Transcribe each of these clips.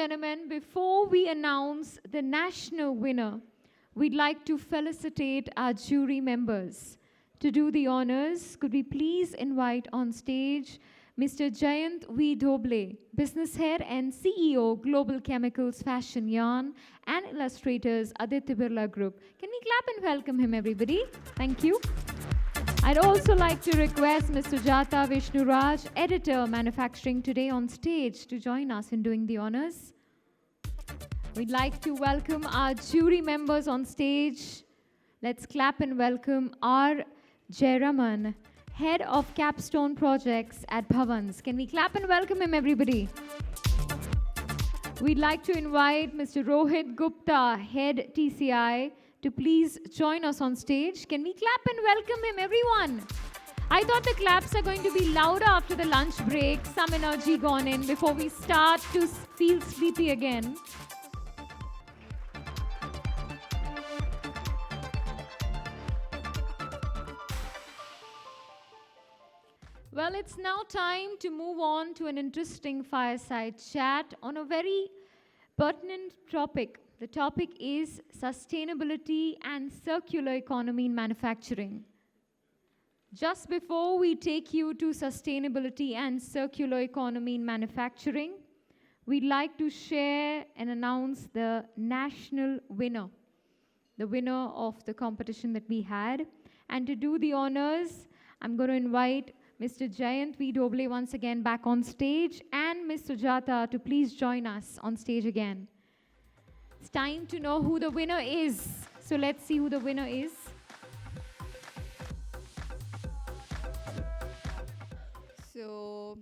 gentlemen, before we announce the national winner, we'd like to felicitate our jury members. To do the honors, could we please invite on stage Mr. Jayant V. Doble, business head and CEO, Global Chemicals Fashion Yarn, and illustrators, Aditya Birla Group. Can we clap and welcome him, everybody? Thank you. I'd also like to request Mr. Jata Vishnuraj, editor, manufacturing, today on stage to join us in doing the honors. We'd like to welcome our jury members on stage. Let's clap and welcome R. Jayaraman, Head of Capstone Projects at Bhavans. Can we clap and welcome him, everybody? We'd like to invite Mr. Rohit Gupta, Head TCI, to please join us on stage. Can we clap and welcome him, everyone? I thought the claps are going to be louder after the lunch break, some energy gone in before we start to feel sleepy again. Well, it's now time to move on to an interesting fireside chat on a very pertinent topic. The topic is sustainability and circular economy in manufacturing. Just before we take you to sustainability and circular economy in manufacturing, we'd like to share and announce the national winner, the winner of the competition that we had. And to do the honors, I'm going to invite Mr. Jayant V. Doble once again back on stage, and Ms. Sujata to please join us on stage again. It's time to know who the winner is. So let's see who the winner is. So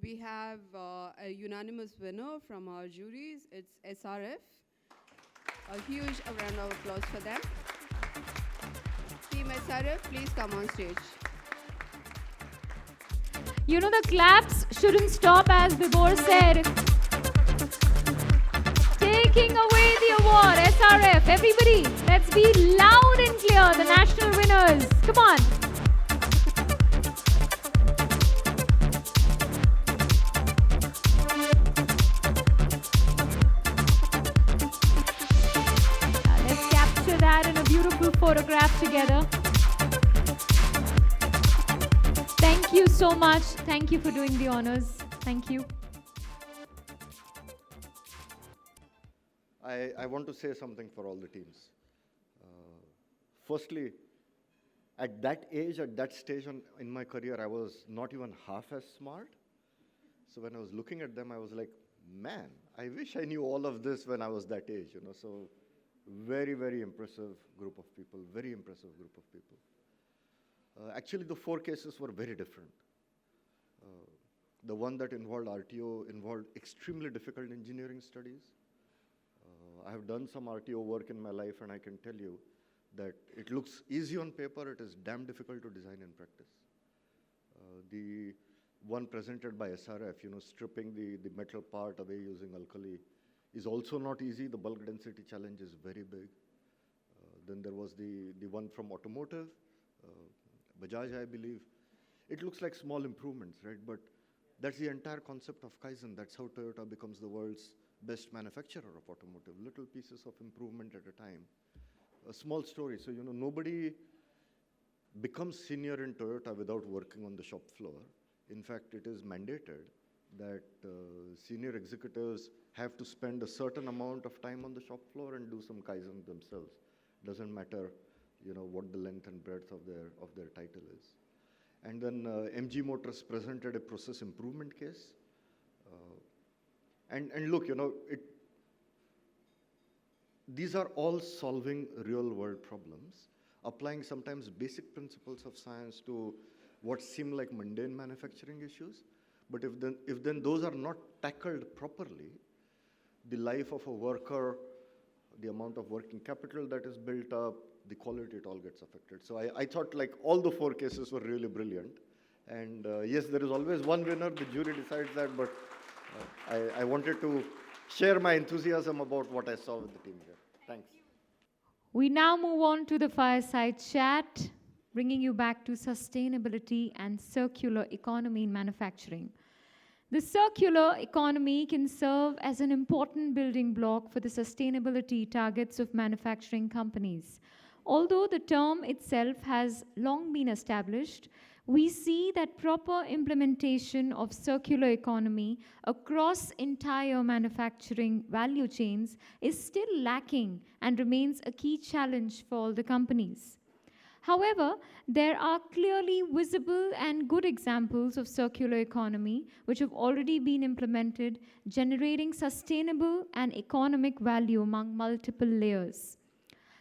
we have a unanimous winner from our juries. It's SRF. A huge round of applause for them. Team SRF, please come on stage. You know, the claps shouldn't stop, as Vibhor said. Taking away the award, SRF. Everybody, let's be loud and clear, the national winners. Come on. Let's capture that in a beautiful photograph together. Thank you so much. Thank you for doing the honors. Thank you. I want to say something for all the teams. Firstly, at that age, at that stage in my career, I was not even half as smart. So when I was looking at them, I was like, man, I wish I knew all of this when I was that age. So very, very impressive group of people, very impressive group of people. Actually, the 4 cases were very different. The one that involved RTO involved extremely difficult engineering studies. I have done some RTO work in my life, and I can tell you that it looks easy on paper. It is damn difficult to design in practice. The one presented by SRF, stripping the metal part away using alkali, is also not easy. The bulk density challenge is very big. Then there was the one from automotive, Bajaj, I believe. It looks like small improvements, right? But that's the entire concept of Kaizen. That's how Toyota becomes the world's best manufacturer of automotive. Little pieces of improvement at a time. A small story. So, nobody becomes senior in Toyota without working on the shop floor. In fact, it is mandated that senior executives have to spend a certain amount of time on the shop floor and do some Kaizen themselves. Doesn't matter what the length and breadth of their title is. And then MG Motors presented a process improvement case. And look, these are all solving real world problems, applying sometimes basic principles of science to what seem like mundane manufacturing issues. But if then those are not tackled properly, the life of a worker, the amount of working capital that is built up, the quality, it all gets affected. So I thought like all the 4 cases were really brilliant. And yes, there is always one winner, the jury decides that, but I wanted to share my enthusiasm about what I saw with the team here. Thanks. We now move on to the fireside chat, bringing you back to sustainability and circular economy in manufacturing. The circular economy can serve as an important building block for the sustainability targets of manufacturing companies. Although the term itself has long been established, we see that proper implementation of circular economy across entire manufacturing value chains is still lacking and remains a key challenge for all the companies. However, there are clearly visible and good examples of circular economy which have already been implemented, generating sustainable and economic value among multiple layers.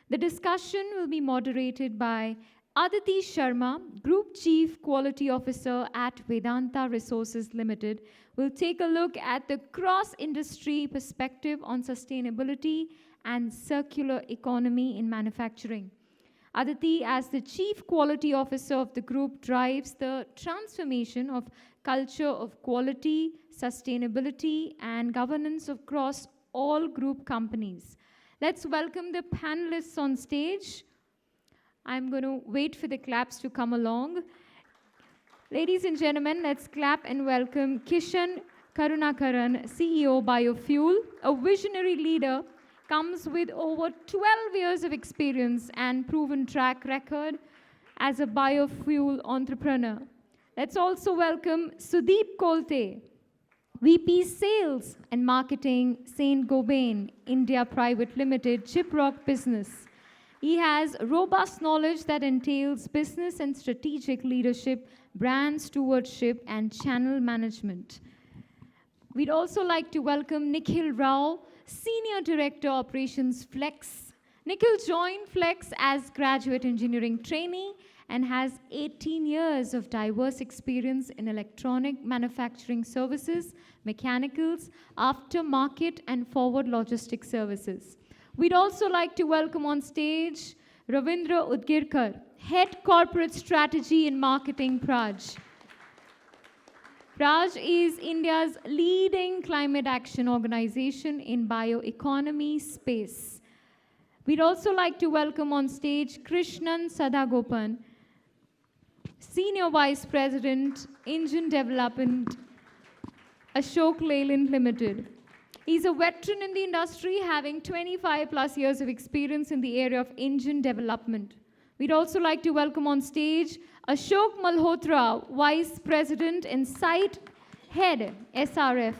The discussion will be moderated by Aditi Sharma, Group Chief Quality Officer at Vedanta Resources Limited, will take a look at the cross-industry perspective on sustainability and circular economy in manufacturing. Aditi, as the Chief Quality Officer of the group, drives the transformation of culture of quality, sustainability, and governance across all group companies. Let's welcome the panelists on stage. I'm going to wait for the claps to come along. Ladies and gentlemen, let's clap and welcome Kishan Karunakaran, CEO Biofuel, a visionary leader, comes with over 12 years of experience and proven track record as a biofuel entrepreneur. Let's also welcome Sudeep Kolte, VP Sales and Marketing, Saint-Gobain, India Private Limited, Chiprock Business. He has robust knowledge that entails business and strategic leadership, brand stewardship, and channel management. We'd also like to welcome Nikhil Rao, Senior Director Operations Flex. Nikhil joined Flex as graduate engineering trainee and has 18 years of diverse experience in electronic manufacturing services, mechanicals, aftermarket, and forward logistics services. We'd also like to welcome on stage Ravindra Udgirkar, Head Corporate Strategy and Marketing, Praj. Praj is India's leading climate action organization in bioeconomy space. We'd also like to welcome on stage Krishnan Sadagopan, Senior Vice President, Engine Development, Ashok Leyland Limited. He's a veteran in the industry, having 25 plus years of experience in the area of engine development. We'd also like to welcome on stage Ashok Malhotra, Vice President and Site Head, SRF.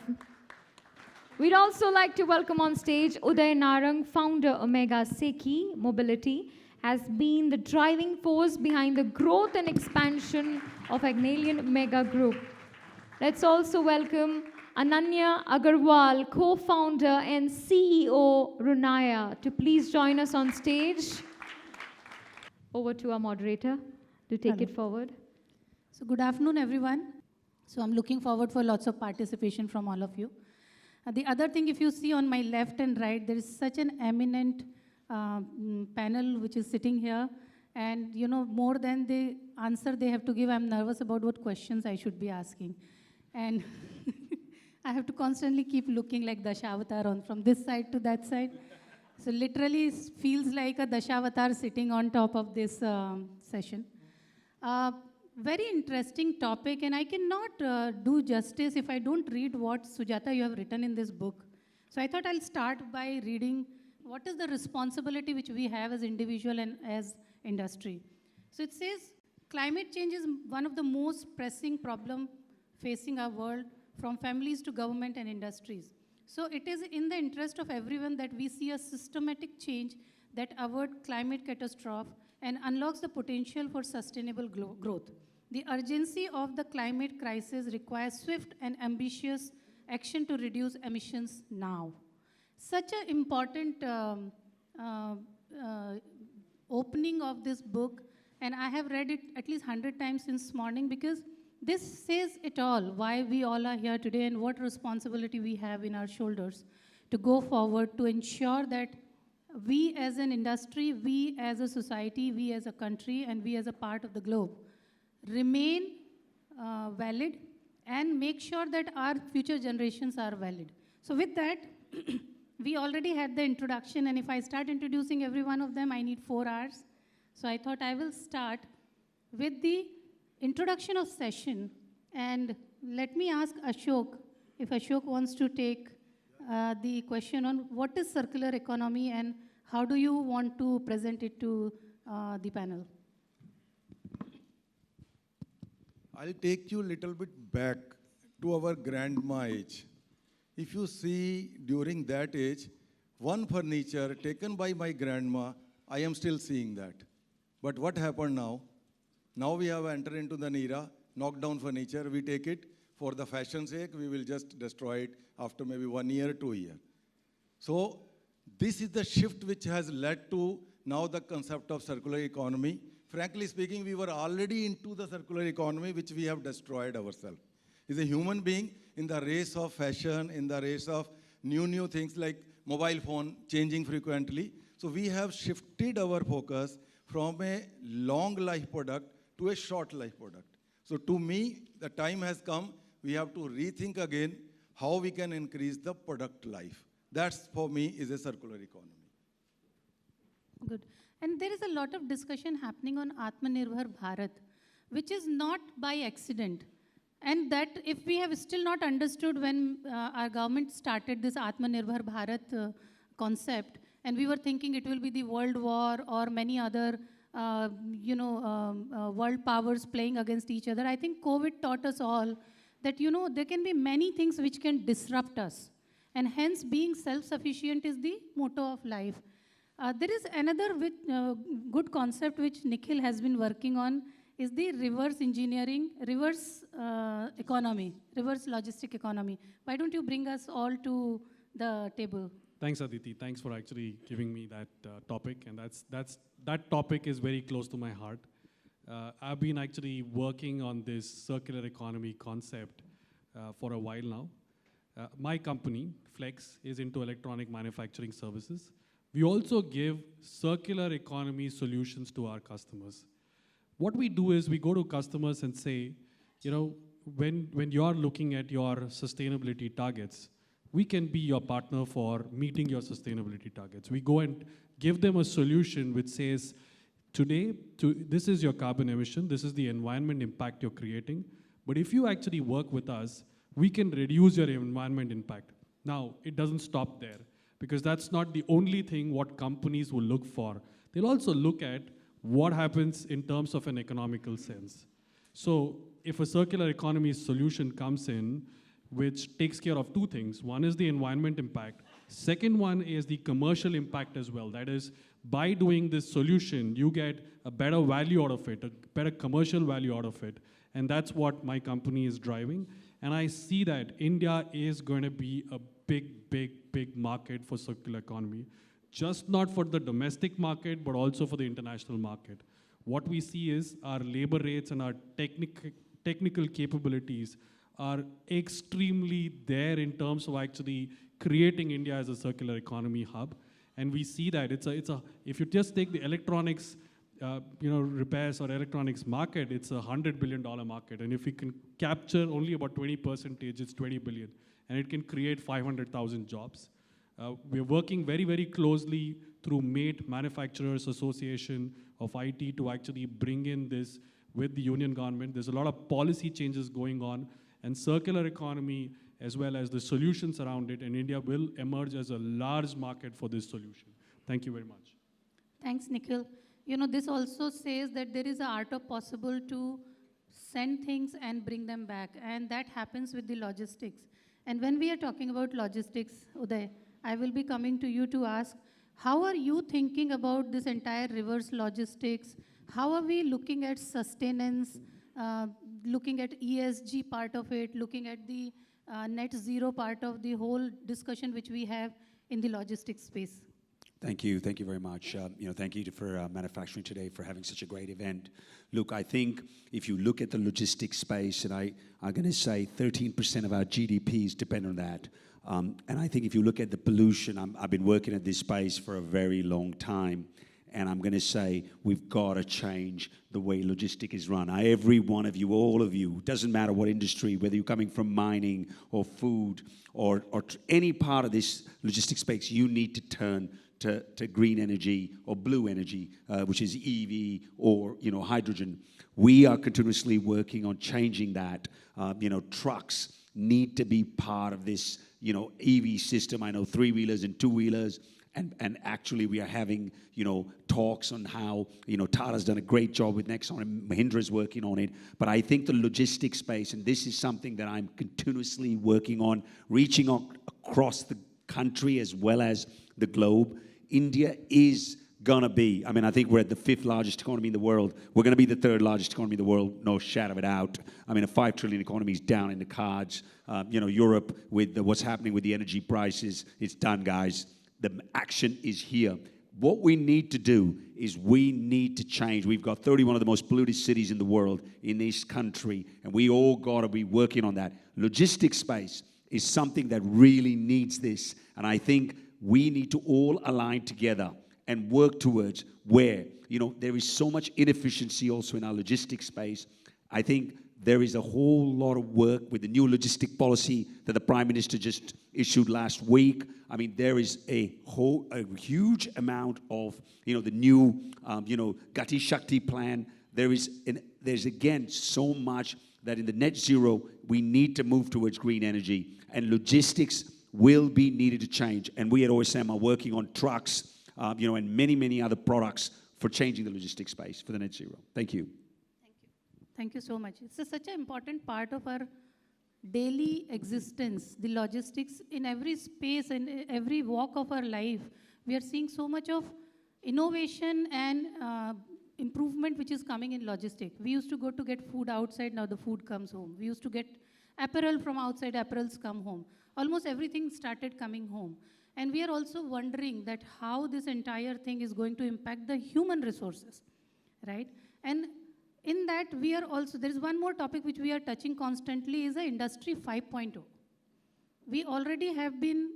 We'd also like to welcome on stage Uday Narang, founder Omega Seki Mobility, has been the driving force behind the growth and expansion of Agnelian Mega Group. Let's also welcome Ananya Agarwal, co-founder and CEO Runaya, to please join us on stage. Over to our moderator to take Hello. it forward. So good afternoon, everyone. So I'm looking forward for lots of participation from all of you. The other thing, if you see on my left and right, there is such an eminent panel which is sitting here. And, you know, more than the answer they have to give, I'm nervous about what questions I should be asking. And I have to constantly keep looking like Dashavatar on from this side to that side. So literally it feels like a Dashavatar sitting on top of this session. Very interesting topic, and I cannot do justice if I don't read what Sujata you have written in this book. So I thought I'll start by reading what is the responsibility which we have as individual and as industry. So it says climate change is one of the most pressing problem facing our world, from families to government and industries. So it is in the interest of everyone that we see a systematic change that avert climate catastrophe and unlocks the potential for sustainable growth. The urgency of the climate crisis requires swift and ambitious action to reduce emissions now. Such an important opening of this book, and I have read it at least 100 times since morning, because this says it all, why we all are here today and what responsibility we have in our shoulders to go forward to ensure that we as an industry, we as a society, we as a country, and we as a part of the globe remain valid and make sure that our future generations are valid. So with that, we already had the introduction, and if I start introducing every one of them, I need 4 hours. So I thought I will start with the introduction of session And let me ask Ashok, if Ashok wants to take the question on what is circular economy and how do you want to present it to the panel? I'll take you a little bit back to our grandma age. If you see during that age, one furniture taken by my grandma, I am still seeing that. But what happened now? Now we have entered into the era, knock down furniture, we take it for the fashion sake, we will just destroy it after maybe 1 year, 2 years. So this is the shift which has led to now the concept of circular economy. Frankly speaking, we were already into the circular economy, which we have destroyed ourselves. As a human being, in the race of fashion, in the race of new things like mobile phone changing frequently, so we have shifted our focus from a long life product to a short life product. So to me, the time has come, we have to rethink again how we can increase the product life. That's, for me, is a circular economy. Good. And there is a lot of discussion happening on Atmanirbhar Bharat, which is not by accident. And that if we have still not understood when our government started this Atmanirbhar Bharat concept, and we were thinking it will be the world war or many other world powers playing against each other, I think COVID taught us all that, there can be many things which can disrupt us. And hence, being self-sufficient is the motto of life. There is another good concept which Nikhil has been working on is the reverse engineering, reverse economy, reverse logistic economy. Why don't you bring us all to the table? Thanks, Aditi. Thanks for actually giving me that topic. And that topic is very close to my heart. I've been actually working on this circular economy concept for a while now. My company, Flex, is into electronic manufacturing services. We also give circular economy solutions to our customers. What we do is we go to customers and say, when you're looking at your sustainability targets, we can be your partner for meeting your sustainability targets. We go and give them a solution which says, today, this is your carbon emission, this is the environment impact you're creating, but if you actually work with us, we can reduce your environment impact. Now, it doesn't stop there, because that's not the only thing what companies will look for. They'll also look at what happens in terms of an economical sense. So if a circular economy solution comes in, which takes care of two things. One is the environment impact. Second one is the commercial impact as well. That is, by doing this solution, you get a better value out of it, a better commercial value out of it. And that's what my company is driving. And I see that India is going to be a big market for circular economy. Just not for the domestic market, but also for the international market. What we see is our labor rates and our technical capabilities are extremely there in terms of actually creating India as a circular economy hub. And we see that if you just take the electronics repairs or electronics market, it's a $100 billion market. And if we can capture only about 20%, it's 20 billion. And it can create 500,000 jobs. We're working very closely through MATE, Manufacturers Association of IT, to actually bring in this with the union government. There's a lot of policy changes going on, and circular economy, as well as the solutions around it, and India will emerge as a large market for this solution. Thank you very much. Thanks, Nikhil. This also says that there is an art of possible to send things and bring them back, and that happens with the logistics. And when we are talking about logistics, Uday, I will be coming to you to ask, how are you thinking about this entire reverse logistics? How are we looking at sustenance, looking at ESG part of it, looking at the net zero part of the whole discussion which we have in the logistics space? Thank you very much. Thank you for Manufacturing Today for having such a great event. Look, I think if you look at the logistics space, and I'm going to say 13% of our GDPs depend on that. And I think if you look at the pollution, I've been working at this space for a very long time, and I'm going to say we've got to change the way logistics is run. Every one of you, all of you, doesn't matter what industry, whether you're coming from mining or food or any part of this logistics space, you need to turn to green energy or blue energy, which is EV or hydrogen. We are continuously working on changing that. Trucks need to be part of this EV system. I know three-wheelers and two-wheelers. And actually, we are having, talks on how, Tata's done a great job with Nexon and Mahindra's working on it. But I think the logistics space, and this is something that I'm continuously working on, reaching across the country as well as the globe. India is going to be, I think we're at the 5th largest economy in the world. We're going to be the 3rd largest economy in the world, no shadow of a doubt. A 5 trillion economy is down in the cards. Europe, with what's happening with the energy prices, it's done, guys. The action is here. What we need to do is we need to change. We've got 31 of the most polluted cities in the world in this country, and we all got to be working on that. Logistics space is something that really needs this, and I think we need to all align together and work towards where, there is so much inefficiency also in our logistics space. I think there is a whole lot of work with the new logistic policy that the Prime Minister just issued last week. There is a huge amount of, the new, Gati Shakti plan. There's again so much that in the net zero, we need to move towards green energy, and logistics will be needed to change. And we at OSM are working on trucks, and many, many other products for changing the logistics space for the net zero. Thank you. Thank you so much. It's such an important part of our daily existence, the logistics in every space and every walk of our life. We are seeing so much of innovation and improvement which is coming in logistics. We used to go to get food outside, now the food comes home. We used to get apparel from outside, apparels come home. Almost everything started coming home. And we are also wondering that how this entire thing is going to impact the human resources, right? And in that, we are also, there is one more topic which we are touching constantly is the Industry 5.0. We already have been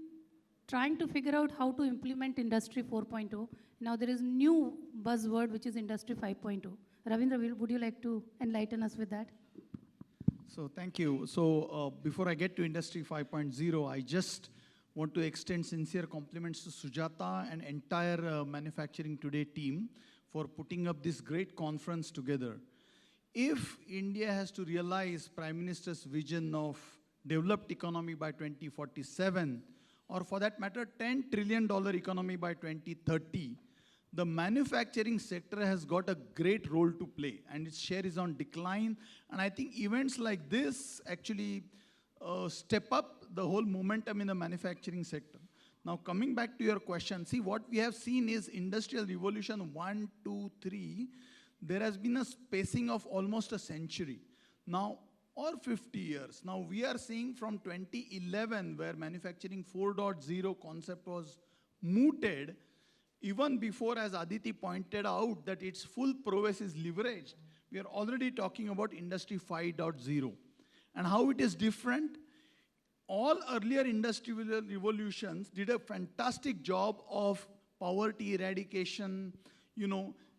trying to figure out how to implement Industry 4.0. Now there is new buzzword which is Industry 5.0. Ravindra, would you like to enlighten us with that? So thank you. So before I get to Industry 5.0, I just want to extend sincere compliments to Sujata and entire Manufacturing Today team for putting up this great conference together. If India has to realize Prime Minister's vision of developed economy by 2047, or for that matter, $10 trillion economy by 2030, the manufacturing sector has got a great role to play, and its share is on decline. And I think events like this actually step up the whole momentum in the manufacturing sector. Now, coming back to your question, see, what we have seen is Industrial Revolution 1, 2, 3. There has been a spacing of almost a century. Now, or 50 years. Now, we are seeing from 2011, where Manufacturing 4.0 concept was mooted, even before, as Aditi pointed out, that its full prowess is leveraged. We are already talking about Industry 5.0. And how it is different? All earlier industrial revolutions did a fantastic job of poverty eradication,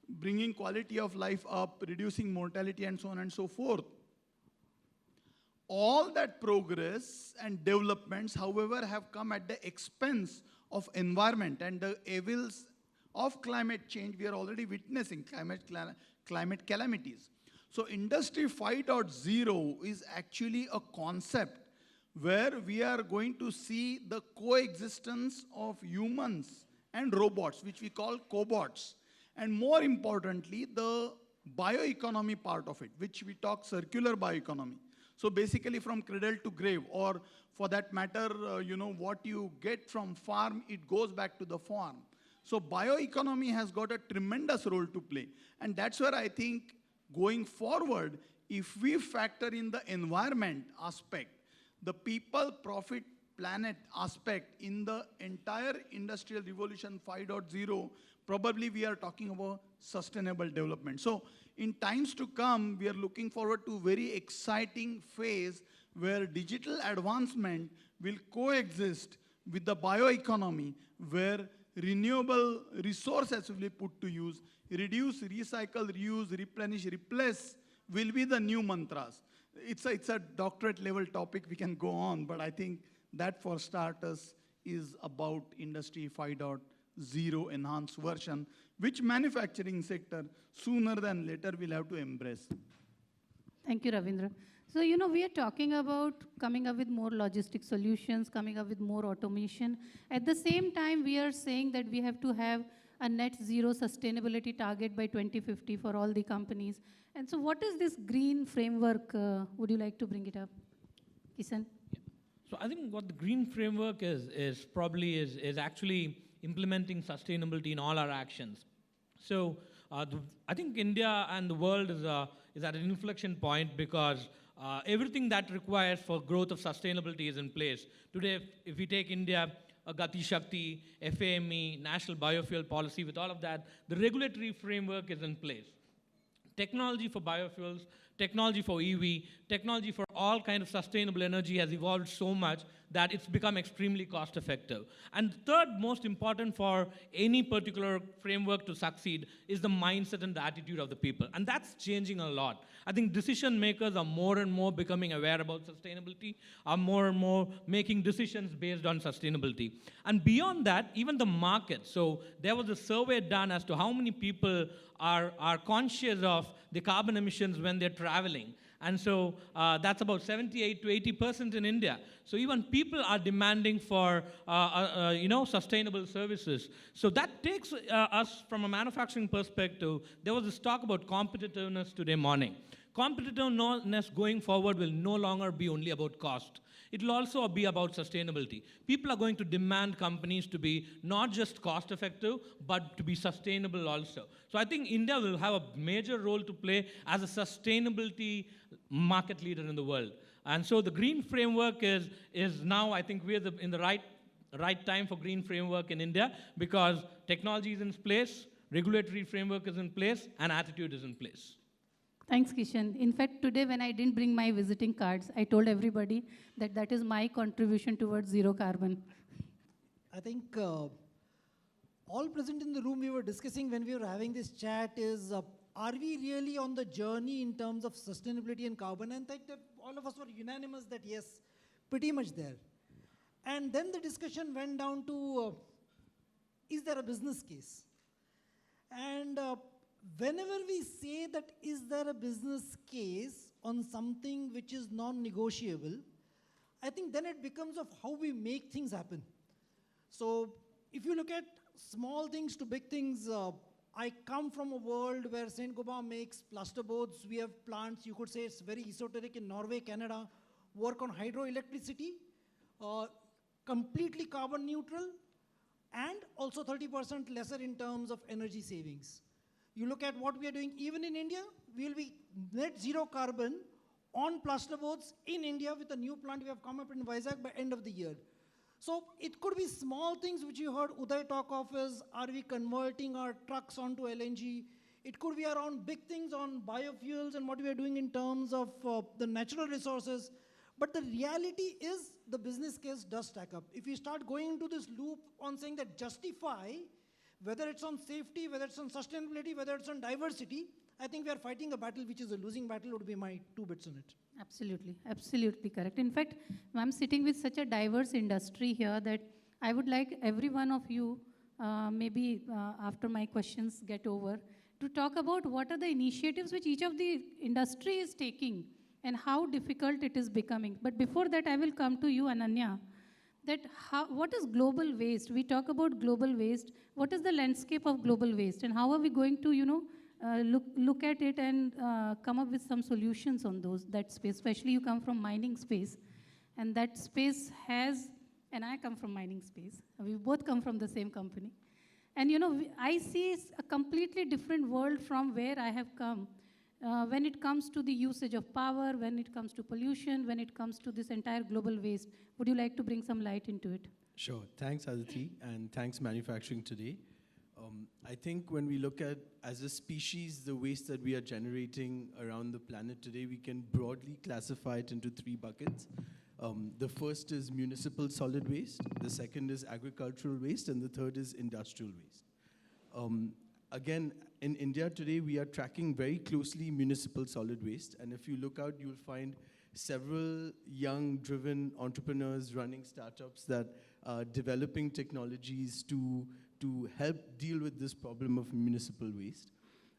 bringing quality of life up, reducing mortality, and so on and so forth. All that progress and developments, however, have come at the expense of environment and the evils of climate change. We are already witnessing climate calamities. So Industry 5.0 is actually a concept where we are going to see the coexistence of humans and robots, which we call cobots. And more importantly, the bioeconomy part of it, which we talk circular bioeconomy. So basically from cradle to grave, or for that matter, what you get from farm, it goes back to the farm. So bioeconomy has got a tremendous role to play. And that's where I think going forward, if we factor in the environment aspect, the people, profit, planet aspect in the entire Industrial Revolution 5.0, probably we are talking about sustainable development. So in times to come, we are looking forward to a very exciting phase where digital advancement will coexist with the bioeconomy, where renewable resources will be put to use, reduce, recycle, reuse, replenish, replace will be the new mantras. It's a doctorate level topic, we can go on, but I think that for starters is about Industry 5.0. zero enhanced version, which manufacturing sector sooner than later will have to embrace. Thank you, Ravindra. So, we are talking about coming up with more logistic solutions, coming up with more automation. At the same time, we are saying that we have to have a net zero sustainability target by 2050 for all the companies. And so what is this green framework? Would you like to bring it up? Kisan? So I think what the green framework is actually implementing sustainability in all our actions. So I think India and the world is at an inflection point because everything that requires for growth of sustainability is in place. Today, if we take India, Gati Shakti, FAME, National Biofuel Policy, with all of that, the regulatory framework is in place. Technology for biofuels, technology for EV, technology for all kinds of sustainable energy has evolved so much that it's become extremely cost effective. And third most important for any particular framework to succeed is the mindset and the attitude of the people. And that's changing a lot. I think decision makers are more and more becoming aware about sustainability, are more and more making decisions based on sustainability. And beyond that, even the market. So there was a survey done as to how many people are conscious of the carbon emissions when they're traveling. And so that's about 78 to 80% in India. So even people are demanding for sustainable services. So that takes us from a manufacturing perspective. There was this talk about competitiveness today morning. Competitiveness going forward will no longer be only about cost. It will also be about sustainability. People are going to demand companies to be not just cost effective, but to be sustainable also. So I think India will have a major role to play as a sustainability market leader in the world. And so the green framework is now, I think we're in the right time for green framework in India because technology is in place, regulatory framework is in place, and attitude is in place. Thanks, Kishan. In fact, today when I didn't bring my visiting cards, I told everybody that that is my contribution towards zero carbon. I think all present in the room we were discussing when we were having this chat is, are we really on the journey in terms of sustainability and carbon? And I think that all of us were unanimous that yes, pretty much there. And then the discussion went down to, is there a business case? And whenever we say that is there a business case on something which is non-negotiable, I think then it becomes of how we make things happen. So if you look at small things to big things, I come from a world where Saint-Gobain makes plasterboards. We have plants, you could say it's very esoteric in Norway, Canada, work on hydroelectricity, completely carbon neutral, and also 30% lesser in terms of energy savings. You look at what we are doing even in India, we will be net zero carbon on plasterboards in India with a new plant we have come up in Vizag by end of the year. So it could be small things which you heard Uday talk of is, are we converting our trucks onto LNG? It could be around big things on biofuels and what we are doing in terms of the natural resources. But the reality is the business case does stack up. If you start going into this loop on saying that justify, whether it's on safety, whether it's on sustainability, whether it's on diversity, I think we are fighting a battle which is a losing battle would be my 2 bits on it. Absolutely, absolutely correct. In fact, I'm sitting with such a diverse industry here that I would like every one of you, maybe after my questions get over, to talk about what are the initiatives which each of the industry is taking and how difficult it is becoming. But before that, I will come to you, Ananya, that what is global waste? We talk about global waste. What is the landscape of global waste? And how are we going to, look at it and come up with some solutions on that space? Especially you come from mining space. And that space has, and I come from mining space. We both come from the same company. And I see a completely different world from where I have come. When it comes to the usage of power, when it comes to pollution, when it comes to this entire global waste. Would you like to bring some light into it? Sure. Thanks, Aditi, and thanks, Manufacturing Today. I think when we look at, as a species, the waste that we are generating around the planet today, we can broadly classify it into 3 buckets. The first is municipal solid waste, the second is agricultural waste, and the third is industrial waste. Again, in India today, we are tracking very closely municipal solid waste. And if you look out, you'll find several young, driven entrepreneurs running startups that are developing technologies to to help deal with this problem of municipal waste.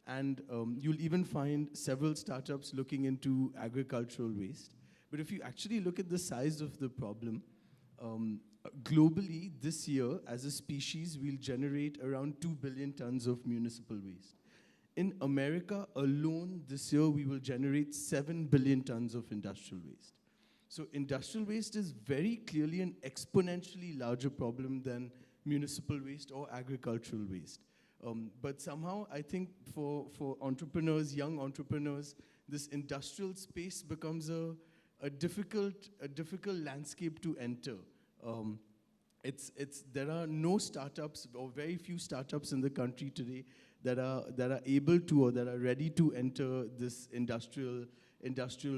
And you'll even find several startups looking into agricultural waste. But if you actually look at the size of the problem, globally this year, as a species, we'll generate around 2 billion tons of municipal waste. In America alone, this year, we will generate 7 billion tons of industrial waste. So industrial waste is very clearly an exponentially larger problem than municipal waste or agricultural waste. But somehow, I think for entrepreneurs, young entrepreneurs, this industrial space becomes a difficult landscape to enter. There are no startups or very few startups in the country today that are able to or that are ready to enter this industrial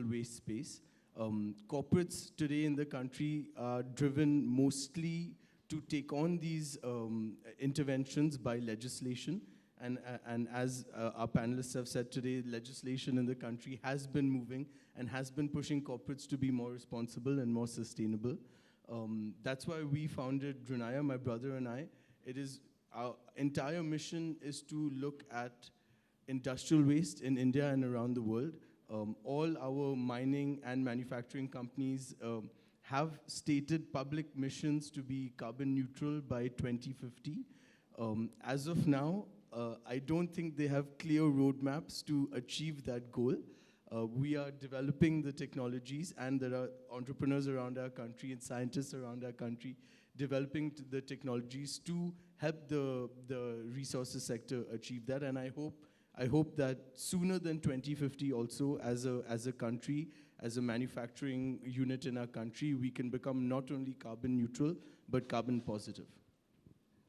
waste space. Corporates today in the country are driven mostly to take on these interventions by legislation. And as our panelists have said today, legislation in the country has been moving and has been pushing corporates to be more responsible and more sustainable. That's why we founded Drunaya, my brother and I. Our entire mission is to look at industrial waste in India and around the world. All our mining and manufacturing companies have stated public missions to be carbon neutral by 2050. As of now, I don't think they have clear roadmaps to achieve that goal. We are developing the technologies, and there are entrepreneurs around our country and scientists around our country developing the technologies to help the resources sector achieve that. And I hope that sooner than 2050 also, as a country, as a manufacturing unit in our country, we can become not only carbon neutral, but carbon positive.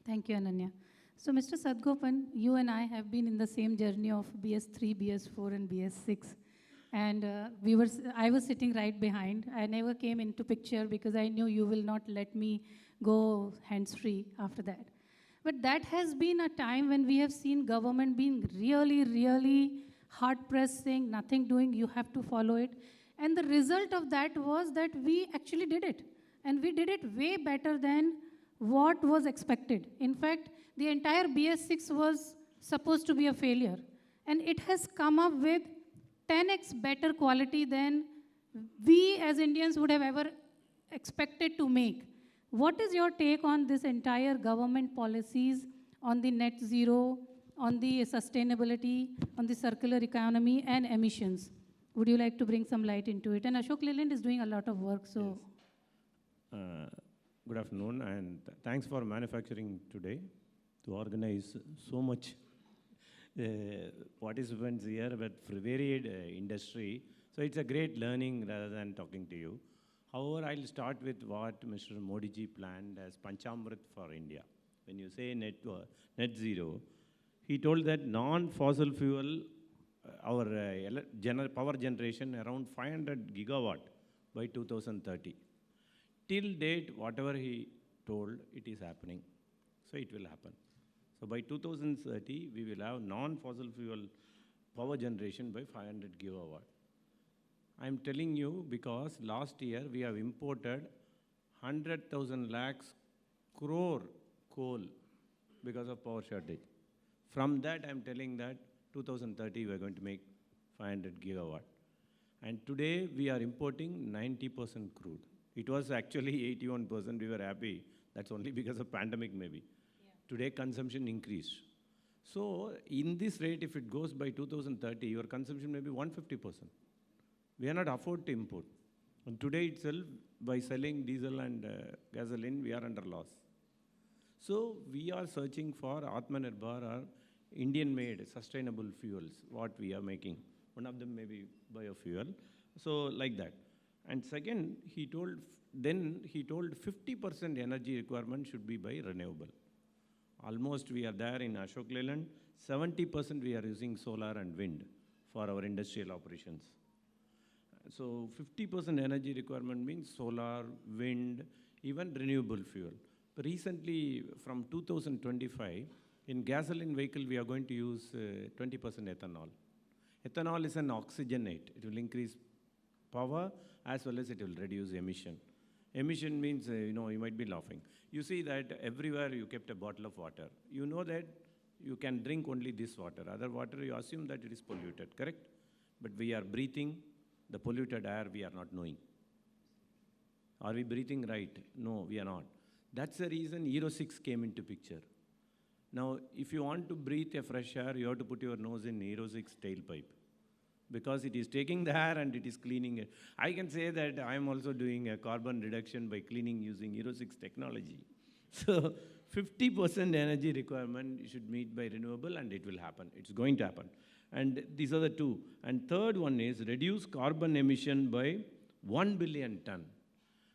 Thank you, Ananya. So, Mr. Sadgopan, you and I have been in the same journey of BS3, BS4, and BS6. And I was sitting right behind. I never came into picture because I knew you will not let me go hands-free after that. But that has been a time when we have seen government being really, really hard-pressed, saying nothing doing, you have to follow it. And the result of that was that we actually did it. And we did it way better than what was expected. In fact, the entire BS6 was supposed to be a failure. And it has come up with 10x better quality than we as Indians would have ever expected to make. What is your take on this entire government policies on the net zero, on the sustainability, on the circular economy and emissions? Would you like to bring some light into it? And Ashok Leyland is doing a lot of work, so. Yes. Good afternoon, and thanks for manufacturing today to organize so much participants here, but for varied industry. So it's a great learning rather than talking to you. However, I'll start with what Mr. Modi ji planned as Panchamrit for India. When you say net zero, he told that non-fossil fuel, our power generation around 500 gigawatt by 2030. Till date, whatever he told, it is happening. So it will happen. So by 2030, we will have non-fossil fuel power generation by 500 gigawatt. I'm telling you because last year we have imported 100,000 lakhs crore coal because of power shortage. From that, I'm telling that 2030 we are going to make 500 gigawatt. And today we are importing 90% crude. It was actually 81%, we were happy. That's only because of pandemic maybe. Yeah. Today consumption increased. So in this rate, if it goes by 2030, your consumption may be 150%. We are not afford to import. And today itself, by selling diesel and gasoline, we are under loss. So we are searching for Atmanirbhar or Indian-made sustainable fuels, what we are making. One of them may be biofuel. So like that. And second, he told 50% energy requirement should be by renewable. Almost we are there in Ashok Leyland. 70% we are using solar and wind for our industrial operations. So 50% energy requirement means solar, wind, even renewable fuel. But recently, from 2025, in gasoline vehicle, we are going to use 20% ethanol. Ethanol is an oxygenate. It will increase power as well as it will reduce emission. Emission means, you might be laughing. You see that everywhere you kept a bottle of water. You know that you can drink only this water. Other water, you assume that it is polluted, correct? But we are breathing the polluted air we are not knowing. Are we breathing right? No, we are not. That's the reason Euro 6 came into picture. Now, if you want to breathe a fresh air, you have to put your nose in Euro 6 tailpipe, because it is taking the air and it is cleaning it. I can say that I am also doing a carbon reduction by cleaning using Euro 6 technology. So 50% energy requirement you should meet by renewable, and it will happen. It's going to happen. And these are the two. And third one is reduce carbon emission by 1 billion ton.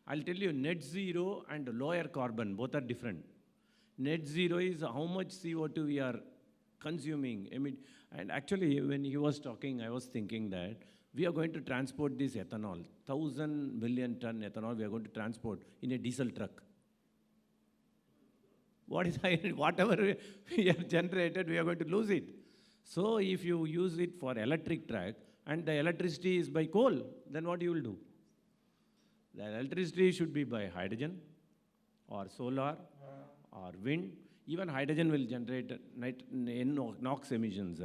I'll tell you, net zero and lower carbon, both are different. Net zero is how much CO2 we are consuming. And actually, when he was talking, I was thinking that we are going to transport this ethanol, 1,000 million ton ethanol we are going to transport in a diesel truck. Whatever we have generated, we are going to lose it. So if you use it for electric truck and the electricity is by coal, then what you will do? The electricity should be by hydrogen or solar or wind. Even hydrogen will generate NOx emissions.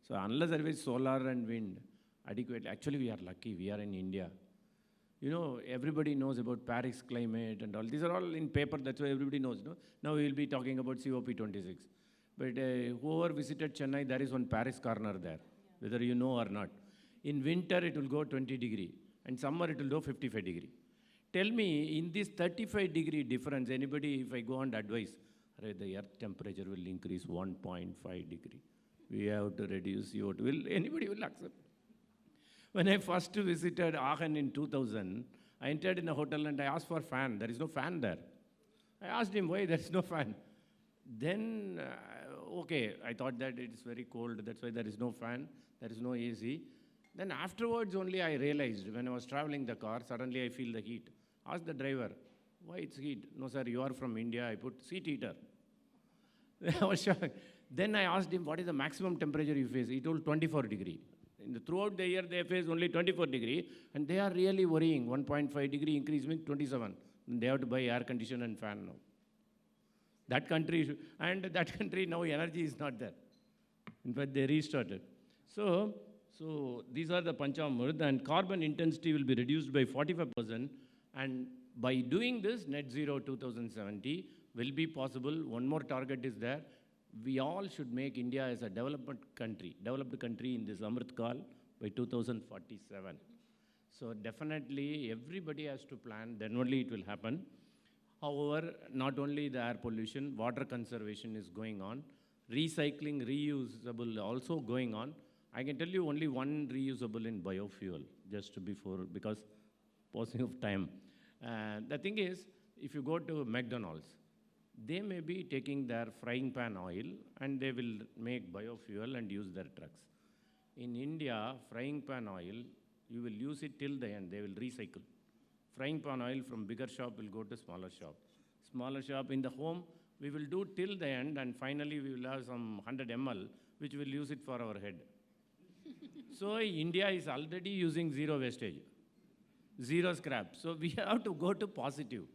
So unless there is solar and wind adequately, actually we are lucky, we are in India. Everybody knows about Paris climate and all. These are all in paper, that's why everybody knows. No? Now we will be talking about COP26. But whoever visited Chennai, there is one Paris corner there, whether you know or not. In winter, it will go 20 degree. And summer, it will go 55 degree. Tell me, in this 35-degree difference, anybody, if I go and advise, the earth temperature will increase 1.5 degree. We have to reduce CO2. Anybody will accept? When I first visited Aachen in 2000, I entered in a hotel and I asked for a fan. There is no fan there. I asked him why there is no fan. Then, okay, I thought that it's very cold, that's why there is no fan, there is no AC. Then afterwards only I realized, when I was traveling the car, suddenly I feel the heat. Ask the driver, why it's heat? No sir, you are from India, I put seat heater. I was shocked. Then I asked him, what is the maximum temperature you face? He told 24 degree. Throughout the year they face only 24 degree, and they are really worrying. 1.5 degree increase means 27. They have to buy air conditioner and fan now. That country, now energy is not there. In fact, they restarted. So these are the Panchamrit, and carbon intensity will be reduced by 45%. And by doing this, net zero 2070 will be possible. One more target is there. We all should make India as a developed country in this Amrit Kal by 2047. So definitely everybody has to plan, then only it will happen. However, not only the air pollution, water conservation is going on. Recycling, reusable also going on. I can tell you only one reusable in biofuel, just before, because passing of time. The thing is, if you go to McDonald's, they may be taking their frying pan oil and they will make biofuel and use their trucks. In India, frying pan oil, you will use it till the end, they will recycle. Frying pan oil from bigger shop will go to smaller shop. Smaller shop in the home, we will do till the end, and finally we will have some 100 ml, which we'll use it for our head. So India is already using zero wastage, zero scrap. So we have to go to positive.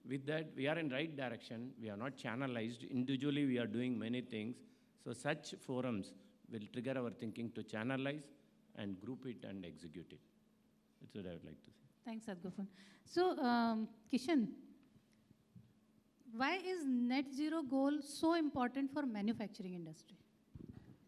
With that, we are in right direction. We are not channelized. Individually, we are doing many things. So such forums will trigger our thinking to channelize and group it and execute it. That's what I would like to say. Thanks, Sadgopal. So, Kishan, why is net zero goal so important for manufacturing industry?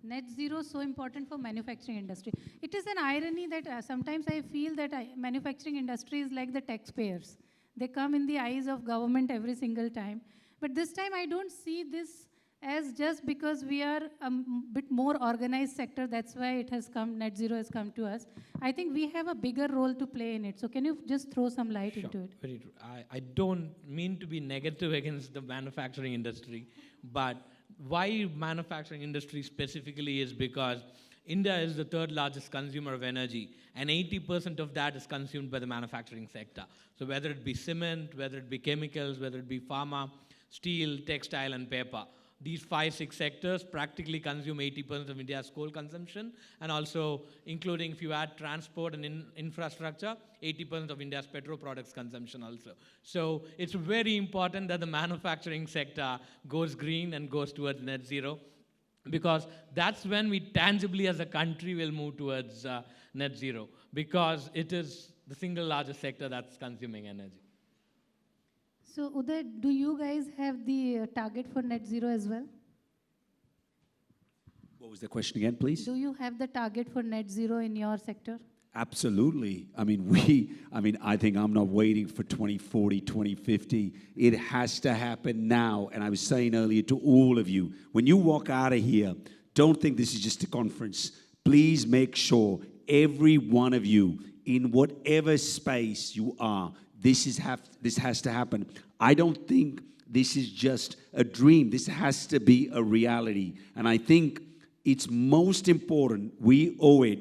Net zero so important for manufacturing industry. It is an irony that sometimes I feel that manufacturing industry is like the taxpayers. They come in the eyes of government every single time. But this time I don't see this as just because we are a bit more organized sector, that's why it has come, net zero has come to us. I think we have a bigger role to play in it. So can you just throw some light into it? Very true. I don't mean to be negative against the manufacturing industry, but why manufacturing industry specifically is because India is the third largest consumer of energy, and 80% of that is consumed by the manufacturing sector. So whether it be cement, whether it be chemicals, whether it be pharma, steel, textile, and paper. these 5-6 sectors practically consume 80% of India's coal consumption, and also including if you add transport and infrastructure, 80% of India's petro products consumption also. So it's very important that the manufacturing sector goes green and goes towards net zero, because that's when we tangibly as a country will move towards net zero, because it is the single largest sector that's consuming energy. So Uday, do you guys have the target for net zero as well? What was the question again, please? Do you have the target for net zero in your sector? Absolutely. I mean, I think I'm not waiting for 2040, 2050. It has to happen now. And I was saying earlier to all of you, when you walk out of here, don't think this is just a conference. Please make sure every one of you, in whatever space you are, this has to happen. I don't think this is just a dream. This has to be a reality. And I think it's most important, we owe it,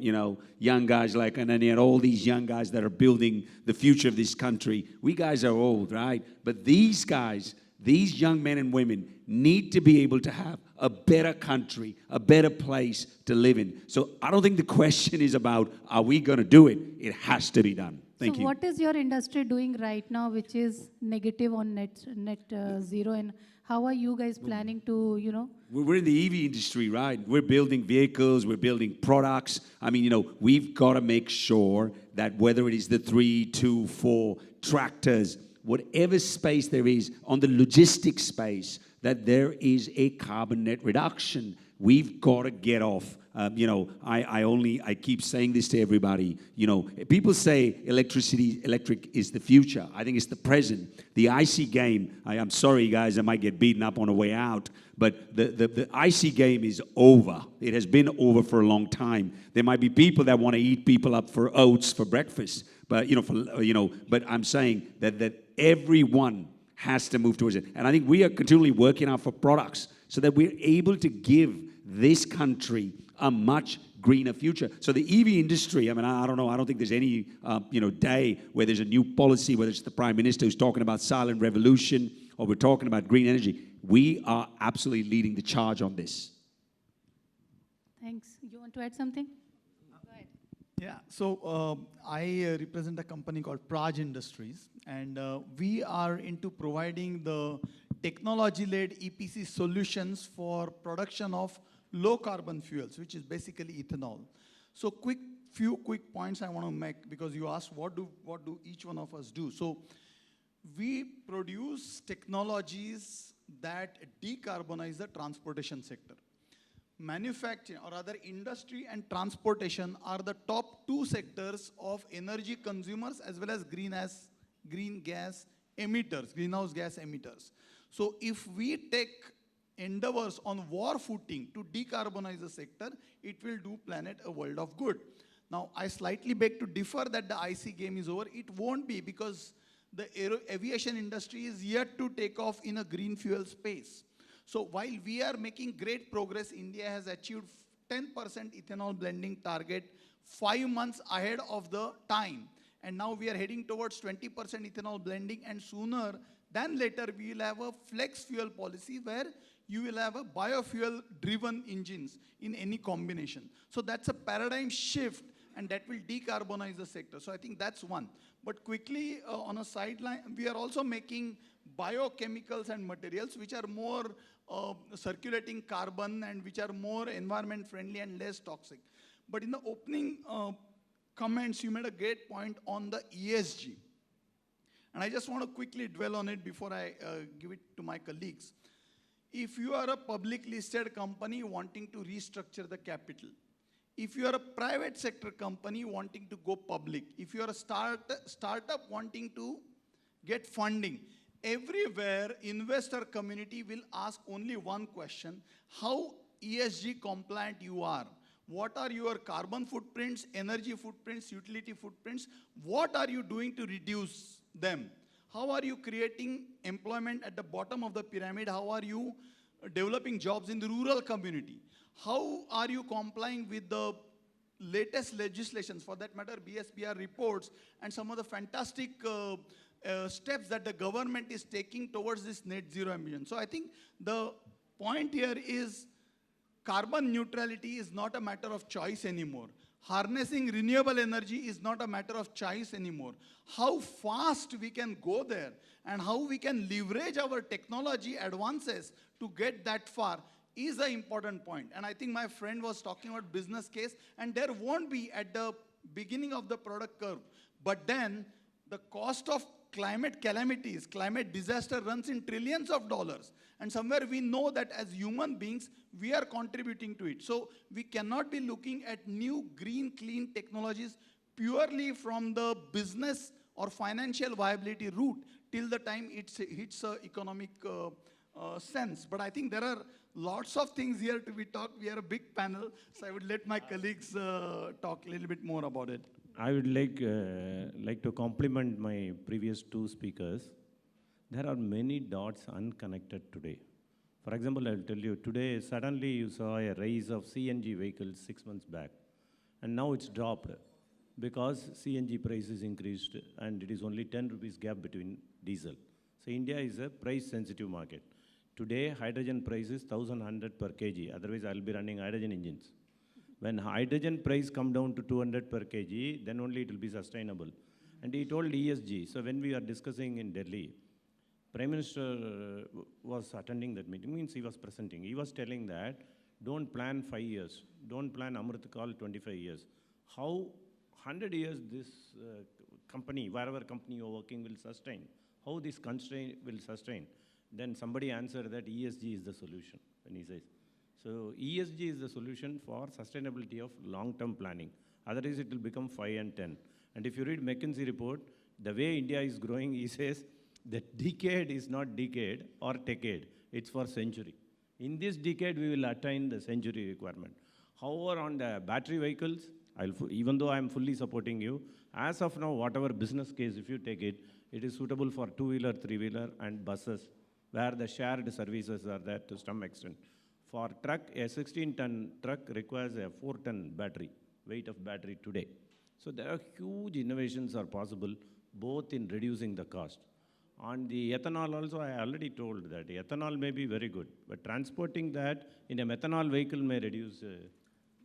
young guys like Ananya and all these young guys that are building the future of this country. We guys are old, right? But these guys, these young men and women need to be able to have a better country, a better place to live in. So I don't think the question is about, are we going to do it? It has to be done. Thank you. What is your industry doing right now which is negative on net zero, and how are you guys planning to, We're in the EV industry, right? We're building vehicles, we're building products. I mean, we've got to make sure that whether it is the 3, 2, 4 tractors, whatever space there is on the logistics space, that there is a carbon net reduction. We've got to get off. I keep saying this to everybody. People say electric is the future. I think it's the present. The IC game, I'm sorry, guys, I might get beaten up on the way out, but the IC game is over. It has been over for a long time. There might be people that want to eat people up for oats for breakfast, but but I'm saying that everyone has to move towards it. And I think we are continually working out for products so that we're able to give this country a much greener future. So the EV industry, I don't know, I don't think there's any day where there's a new policy, whether it's the Prime Minister who's talking about silent revolution or we're talking about green energy. We are absolutely leading the charge on this. Thanks. You want to add something? Yeah, so I represent a company called Praj Industries, and we are into providing the technology-led EPC solutions for production of low carbon fuels, which is basically ethanol. So few quick points I want to make, because you asked what do each one of us do. So we produce technologies that decarbonize the transportation sector. Manufacturing, or rather industry and transportation, are the top 2 sectors of energy consumers as well as greenhouse gas emitters. So if we take endeavors on war footing to decarbonize the sector, it will do planet a world of good. Now, I slightly beg to differ that the IC game is over. It won't be, because the aviation industry is yet to take off in a green fuel space. So while we are making great progress, India has achieved 10% ethanol blending target 5 months ahead of the time. And now we are heading towards 20% ethanol blending, and sooner than later we will have a flex fuel policy where you will have a biofuel driven engines in any combination. So that's a paradigm shift, and that will decarbonize the sector. So I think that's one. But quickly, on a sideline, we are also making biochemicals and materials which are more circulating carbon and which are more environment friendly and less toxic. But in the opening comments, you made a great point on the ESG. And I just want to quickly dwell on it before I give it to my colleagues. If you are a public listed company wanting to restructure the capital, if you are a private sector company wanting to go public, if you are a startup wanting to get funding, everywhere investor community will ask only one question: how ESG compliant you are. What are your carbon footprints, energy footprints, utility footprints? What are you doing to reduce them? How are you creating employment at the bottom of the pyramid? How are you developing jobs in the rural community? How are you complying with the latest legislations, for that matter, BSPR reports, and some of the fantastic steps that the government is taking towards this net zero ambition? So I think the point here is carbon neutrality is not a matter of choice anymore. Harnessing renewable energy is not a matter of choice anymore. How fast we can go there and how we can leverage our technology advances to get that far is an important point. And I think my friend was talking about business case, and there won't be at the beginning of the product curve. But then the cost of climate calamities, climate disaster runs in trillions of dollars. And somewhere we know that as human beings, we are contributing to it. So we cannot be looking at new green, clean technologies purely from the business or financial viability route till the time it hits economic sense. But I think there are lots of things here to be talked. We are a big panel, so I would let my colleagues talk a little bit more about it. I would like to compliment my previous two speakers. There are many dots unconnected today. For example, I'll tell you, today suddenly you saw a rise of CNG vehicles 6 months back, and now it's dropped because CNG prices increased and it is only 10 rupees gap between diesel. So India is a price sensitive market. Today, hydrogen price is 1,100 per kg, otherwise I'll be running hydrogen engines. When hydrogen price come down to 200 per kg, then only it will be sustainable. And he told ESG. So when we are discussing in Delhi, Prime Minister was attending that meeting, means he was presenting. He was telling that don't plan 5 years, don't plan Amrit Kal 25 years. How 100 years this company, wherever company you're working will sustain, how this constraint will sustain. Then somebody answered that ESG is the solution when he says. So ESG is the solution for sustainability of long-term planning. Otherwise, it will become 5 and 10. And if you read McKinsey report, the way India is growing, he says that decade is not decade or decade, it's for century. In this decade, we will attain the century requirement. However, on the battery vehicles, even though I'm fully supporting you, as of now, whatever business case, if you take it, it is suitable for two-wheeler, three-wheeler, and buses, where the shared services are there to some extent. For truck, a 16-ton truck requires a 4-ton battery, weight of battery today. So there are huge innovations are possible, both in reducing the cost. On the ethanol also, I already told that ethanol may be very good, but transporting that in a methanol vehicle may reduce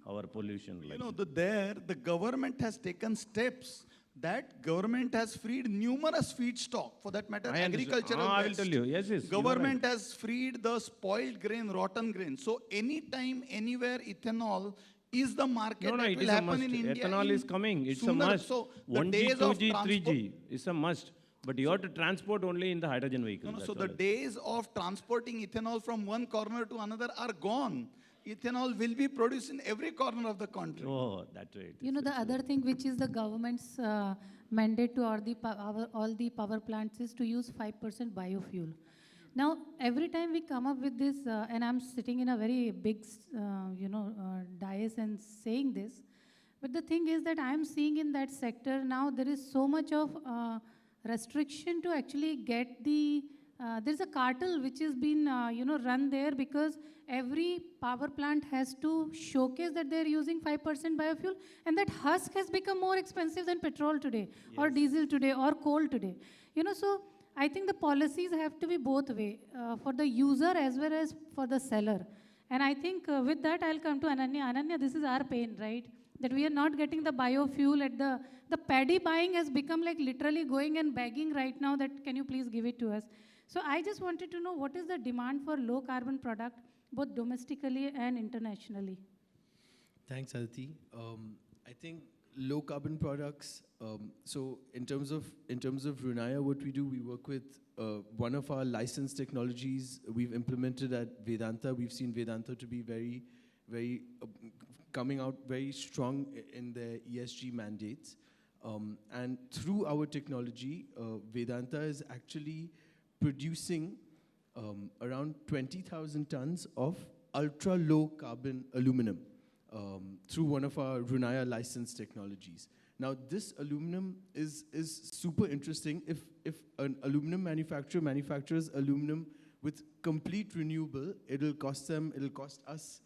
our pollution. You know, the government has taken steps. That government has freed numerous feedstock, for that matter, agricultural waste. I will tell you, yes, yes. Government has freed the spoiled grain, rotten grain. So anytime, anywhere, ethanol is the market that will happen in India. Ethanol is coming, it's a must. So 1G, 2G, 3G, it's a must. But you have to transport only in the hydrogen vehicle. So the days of transporting ethanol from one corner to another are gone. Ethanol will be produced in every corner of the country. Oh, that's right. You know, the other thing which is the government's mandate to all the power plants is to use 5% biofuel. Now, every time we come up with this, and I'm sitting in a very big, dais and saying this, but the thing is that I'm seeing in that sector now there is so much of restriction to actually get the, there's a cartel which has been, run there because every power plant has to showcase that they're using 5% biofuel, and that husk has become more expensive than petrol today, or diesel today, or coal today. So I think the policies have to be both way, for the user as well as for the seller. And I think with that, I'll come to Ananya. Ananya, this is our pain, right? That we are not getting the biofuel at the paddy buying has become like literally going and begging right now that can you please give it to us. So I just wanted to know what is the demand for low carbon product, both domestically and internationally? Thanks, Aditi. I think low carbon products. So in terms of Runaya, what we do, we work with one of our licensed technologies we've implemented at Vedanta. We've seen Vedanta to be very, very coming out very strong in their ESG mandates. And through our technology, Vedanta is actually producing around 20,000 tons of ultra low carbon aluminum through one of our Runaya licensed technologies. Now, this aluminum is super interesting. If an aluminum manufacturer manufactures aluminum with complete renewable, it'll cost us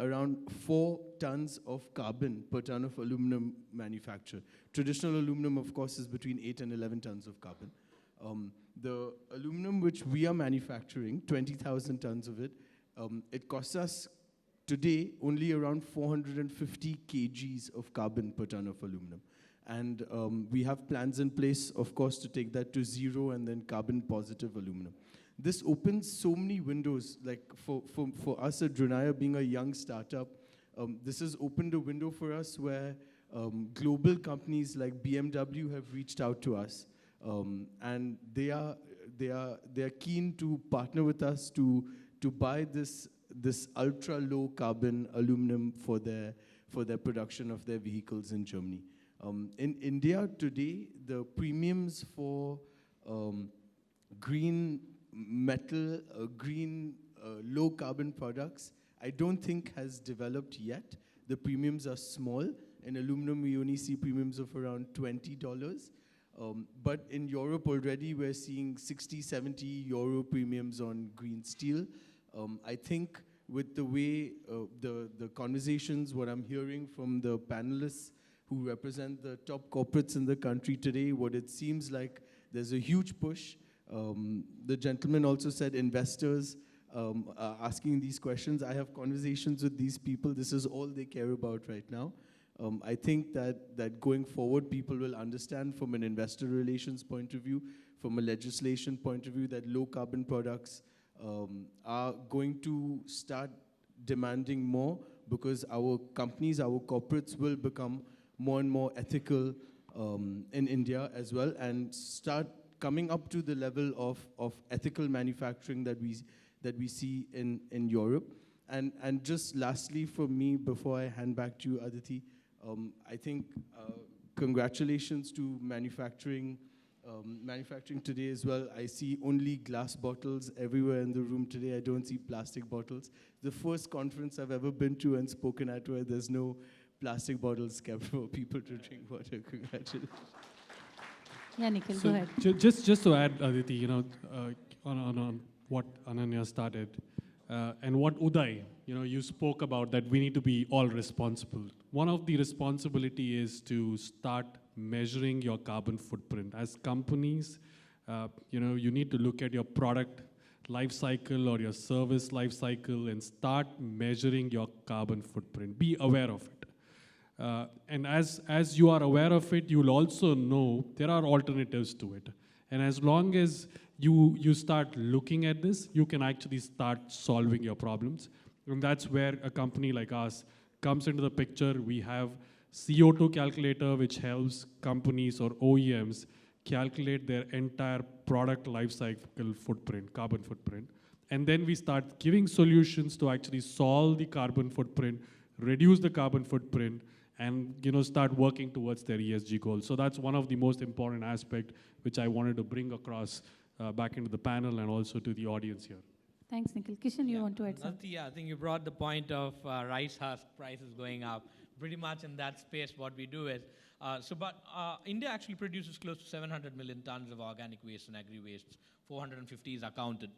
around 4 tons of carbon per ton of aluminum manufacture. Traditional aluminum, of course, is between 8 and 11 tons of carbon. The aluminum which we are manufacturing, 20,000 tons of it, It costs us today only around 450 kgs of carbon per ton of aluminum. And we have plans in place, of course, to take that to zero and then carbon positive aluminum. This opens so many windows. Like for us at Drunaya, being a young startup, this has opened a window for us where global companies like BMW have reached out to us, and they are keen to partner with us to buy this ultra low carbon aluminum for their production of their vehicles in Germany. In India today, the premiums for green metal, green low carbon products, I don't think has developed yet. The premiums are small. In aluminum, we only see premiums of around $20. But in Europe already, we're seeing 60, 70 euro premiums on green steel. I think with the way the conversations, what I'm hearing from the panelists who represent the top corporates in the country today, what it seems like there's a huge push. The gentleman also said investors are asking these questions. I have conversations with these people. This is all they care about right now. I think that going forward, people will understand from an investor relations point of view, from a legislation point of view, that low carbon products are going to start demanding more, because our companies, our corporates will become more and more ethical in India as well, and start coming up to the level of ethical manufacturing that we see in Europe. And just lastly for me, before I hand back to you, Aditi, I think congratulations to manufacturing today as well. I see only glass bottles everywhere in the room today. I don't see plastic bottles. The first conference I've ever been to and spoken at where there's no plastic bottles kept for people to drink water. Congratulations. Yeah, Nikhil, So go ahead. just to add, Aditi, on what Ananya started, and what Uday, you spoke about, that we need to be all responsible. One of the responsibility is to start measuring your carbon footprint. As companies, you need to look at your product life cycle or your service life cycle and start measuring your carbon footprint. Be aware of it. And as you are aware of it, you'll also know there are alternatives to it. And as long as you start looking at this, you can actually start solving your problems. And that's where a company like us comes into the picture. We have CO2 calculator, which helps companies or OEMs calculate their entire product life cycle footprint, carbon footprint. And then we start giving solutions to actually solve the carbon footprint, reduce the carbon footprint, and start working towards their ESG goals. So that's one of the most important aspects which I wanted to bring across back into the panel and also to the audience here. Thanks, Nikhil. Kishan, you want to add something? Yeah, I think you brought the point of rice husk prices going up. Pretty much in that space, what we do is, India actually produces close to 700 million tons of organic waste and agri-wastes. 450 is accounted.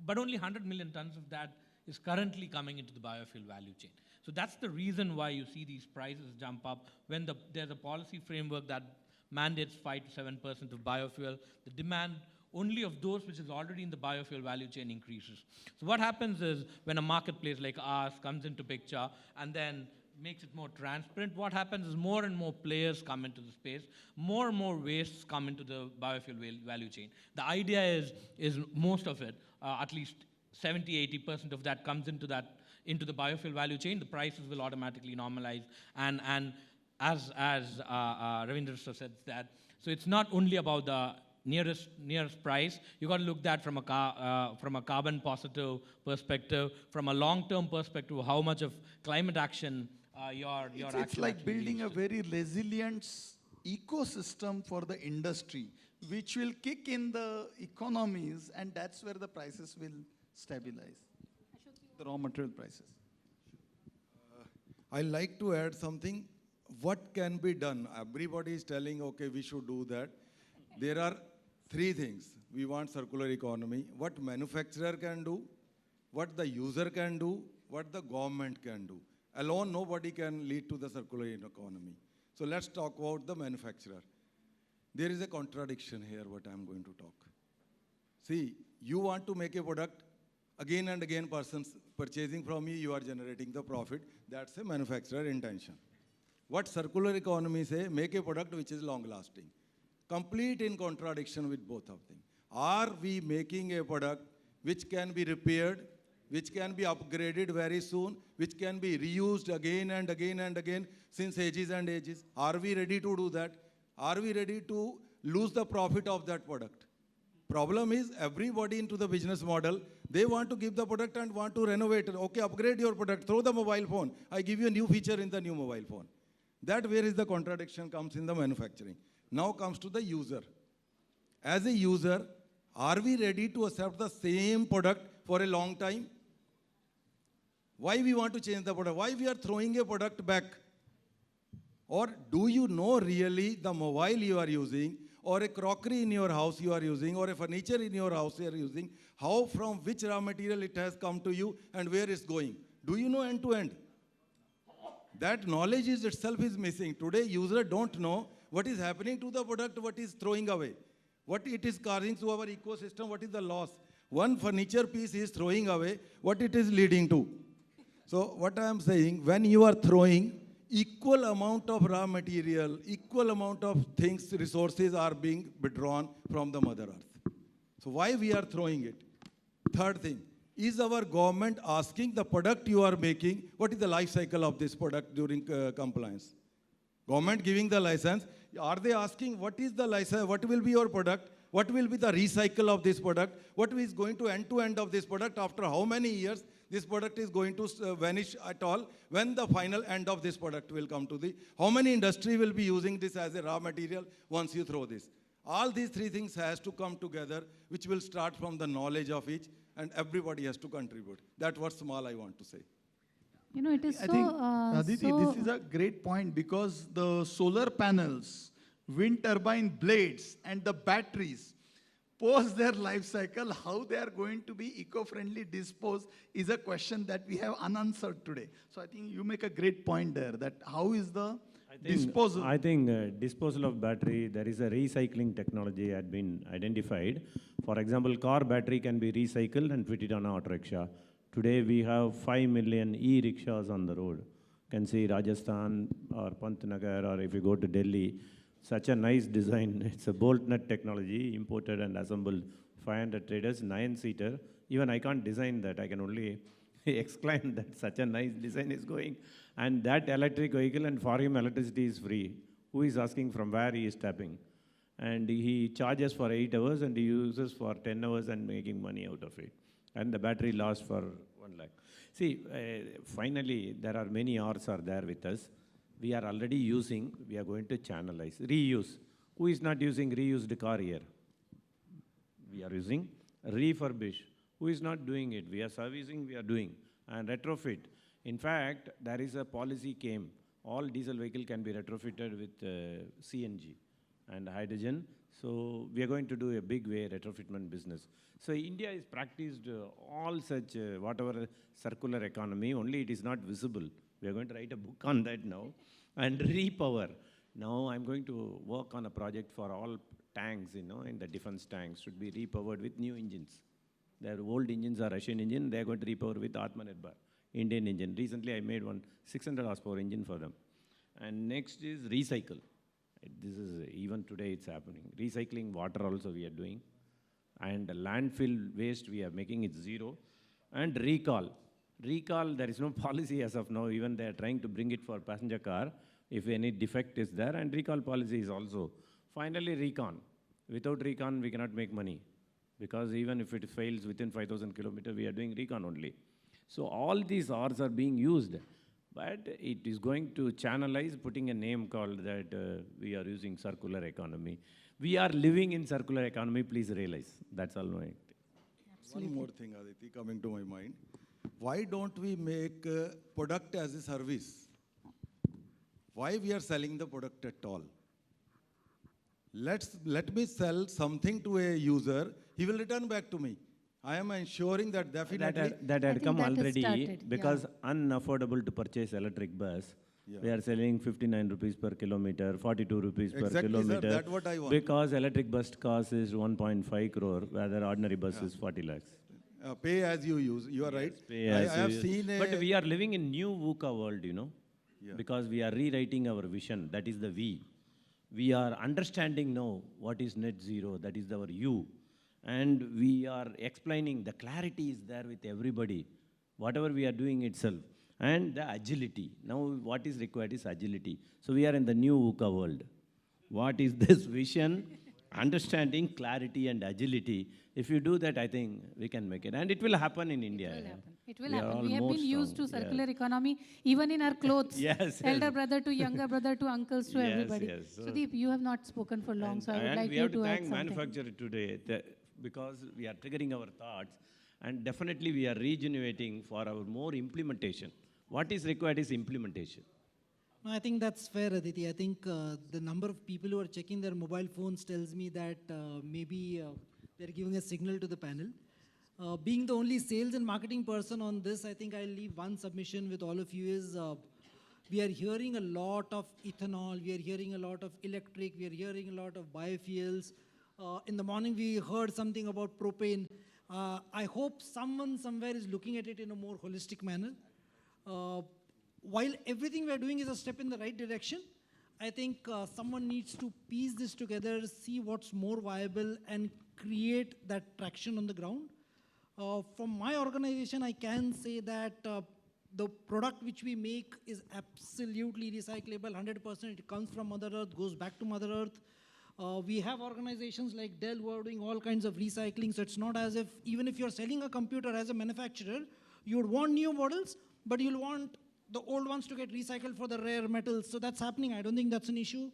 But only 100 million tons of that is currently coming into the biofuel value chain. So that's the reason why you see these prices jump up when there's a policy framework that mandates 5 to 7% of biofuel. The demand only of those which is already in the biofuel value chain increases. So what happens is when a marketplace like ours comes into picture and then makes it more transparent, what happens is more and more players come into the space, more and more wastes come into the biofuel value chain. The idea is most of it, at least 70-80% of that comes into the biofuel value chain. The prices will automatically normalize, and as Ravindra said that, so it's not only about the nearest price. You got to look that from a carbon positive perspective, from a long-term perspective, how much of climate action your It's like building a very resilient ecosystem for the industry, which will kick in the economies, and that's where the prices will stabilize, the raw material prices. I like to add something. What can be done? Everybody is telling, okay, we should do that. There are three things. We want circular economy. What manufacturer can do, what the user can do, what the government can do. Alone, nobody can lead to the circular economy. So let's talk about the manufacturer. There is a contradiction here, what I'm going to talk. See, you want to make a product, again and again persons purchasing from you, you are generating the profit. That's a manufacturer intention. What circular economy say? Make a product which is long lasting. Complete in contradiction with both of them. Are we making a product which can be repaired, which can be upgraded very soon, which can be reused again and again and again since ages and ages? Are we ready to do that? Are we ready to lose the profit of that product? Problem is, everybody into the business model, they want to give the product and want to renovate it. Okay, upgrade your product, throw the mobile phone. I give you a new feature in the new mobile phone. That where is the contradiction comes in the manufacturing. Now comes to the user. As a user, are we ready to accept the same product for a long time? Why we want to change the product? Why we are throwing a product back? Or do you know really the mobile you are using, or a crockery in your house you are using, or a furniture in your house you are using, how from which raw material it has come to you and where it's going? Do you know end to end? That knowledge is itself is missing. Today, users don't know what is happening to the product, what is throwing away, what it is causing to our ecosystem, what is the loss. One furniture piece is throwing away, what it is leading to. So what I am saying, when you are throwing, equal amount of raw material, equal amount of things, resources are being withdrawn from the Mother Earth. So why we are throwing it? Third thing, is our government asking the product you are making, what is the life cycle of this product during compliance? Government giving the license, are they asking what is the license, what will be your product, what will be the recycle of this product, what is going to end of this product, after how many years this product is going to vanish at all, when the final end of this product will come to the, how many industry will be using this as a raw material once you throw this. All these three things has to come together, which will start from the knowledge of each, and everybody has to contribute. That's what small I want to say. You know, it is I so... think, Aditi, so this is a great point because the solar panels, wind turbine blades, and the batteries, post their life cycle, how they are going to be eco-friendly disposed is a question that we have unanswered today. So I think you make a great point there, that how is the disposal? I think disposal of battery, there is a recycling technology had been identified. For example, car battery can be recycled and fitted on an auto rickshaw. Today we have 5 million e-rickshaws on the road. You can see Rajasthan or Pantnagar, or if you go to Delhi, such a nice design. It's a bolt nut technology, imported and assembled 500 traders, 9-seater. Even I can't design that. I can only exclaim that such a nice design is going. And that electric vehicle, and for him electricity is free. Who is asking from where he is tapping? And he charges for 8 hours and he uses for 10 hours and making money out of it. And the battery lasts for 1 lakh. See, finally, there are many R's are there with us. We are already using, we are going to channelize. Reuse. Who is not using reused car here? We are using refurbish. Who is not doing it? We are servicing, we are doing. And retrofit. In fact, there is a policy came. All diesel vehicle can be retrofitted with CNG and hydrogen. So we are going to do a big way retrofitment business. So India is practiced all such whatever circular economy, only it is not visible. We are going to write a book on that now. And repower. Now I'm going to work on a project for all tanks, in the defense tanks should be repowered with new engines. Their old engines are Russian engine, they are going to repower with Atmanirbhar, Indian engine. Recently I made one 600 horsepower engine for them. And next is recycle. This is, even today it's happening. Recycling water also we are doing. And landfill waste we are making it zero. And recall. Recall, there is no policy as of now. Even they are trying to bring it for passenger car if any defect is there. And recall policy is also. Finally, recon. Without recon, we cannot make money. Because even if it fails within 5,000 kilometers, we are doing recon only. So all these R's are being used. But it is going to channelize, putting a name called that we are using circular economy. We are living in circular economy, please realize. That's all my. One more thing, Aditi, coming to my mind. Why don't we make product as a service? Why we are selling the product at all? Let me sell something to a user, he will return back to me. I am ensuring that definitely... That had come that has already started, because unaffordable to purchase electric bus. Yeah. We are selling 59 rupees per kilometer, 42 rupees per Exactly, sir, kilometer. that's what I want. Because electric bus cost is 1.5 crore, whether ordinary bus is 40 lakhs. Pay as you use. You are right. Pay I as have you- seen a... But we are living in new VUCA world, you know, Yeah. because we are rewriting our vision. That is the V. We are understanding now what is net zero. That is our U. And we are explaining the clarity is there with everybody, whatever we are doing itself. And the agility. Now what is required is agility. So we are in the new VUCA world. What is this vision? Understanding, clarity, and agility. If you do that, I think we can make it. And it will happen in India. It will happen. It will We are happen. all We have more been used to strong. circular Yes. economy, even in our clothes. Yes, Elder yes. brother to younger brother to uncles to Yes, everybody. yes. So- Sudeep, you have not spoken for long, so I would And like we you have to to add thank something. manufacturer today because we are triggering our thoughts, and definitely we are regenerating for our more implementation. What is required is implementation. No, I think that's fair, Aditi. I think the number of people who are checking their mobile phones tells me that maybe they're giving a signal to the panel. Being the only sales and marketing person on this, I think I'll leave one submission with all of you is we are hearing a lot of ethanol, we are hearing a lot of electric, we are hearing a lot of biofuels. In the morning we heard something about propane. I hope someone somewhere is looking at it in a more holistic manner. While everything we are doing is a step in the right direction, I think someone needs to piece this together, see what's more viable, and create that traction on the ground. From my organization, I can say that the product which we make is absolutely recyclable, 100%. It comes from Mother Earth, goes back to Mother Earth. We have organizations like Dell who are doing all kinds of recycling, so it's not as if, even if you're selling a computer as a manufacturer, you would want new models, but you'll want the old ones to get recycled for the rare metals. So that's happening. I don't think that's an issue.